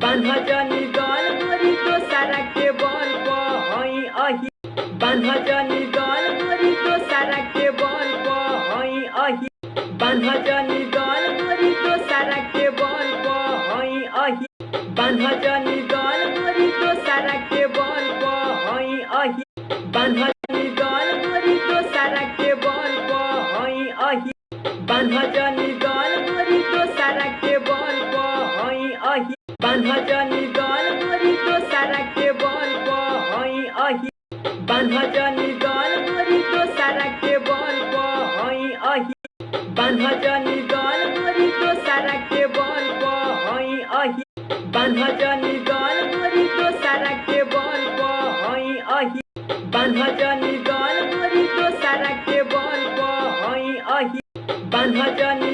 बान्हजनी दल गोरी दोसरा के बल पई अही बान्हजनी दल गोरी दोसरा के बल पई अही बान्हजनी दल गोरी दोसरा के बल पई अही बान्हजनी दल गोरी दोसरा के बल पई अही बान्हजनी दल गोरी दोसरा के बल पई अही बान्हजनी दल गोरी दोसरा के बल पई अही बान्हजनी दल गोरी दोसरा के बल पई अही बान्हजनी दल गोरी दोसरा के बल पई अही बान्हजनी दल गोरी दोसरा के बल पई अही बान्हजनी दल गोरी दोसरा के बल पई अही बान्हजनी दल गोरी दोसरा के बल पई अही बान्हजनी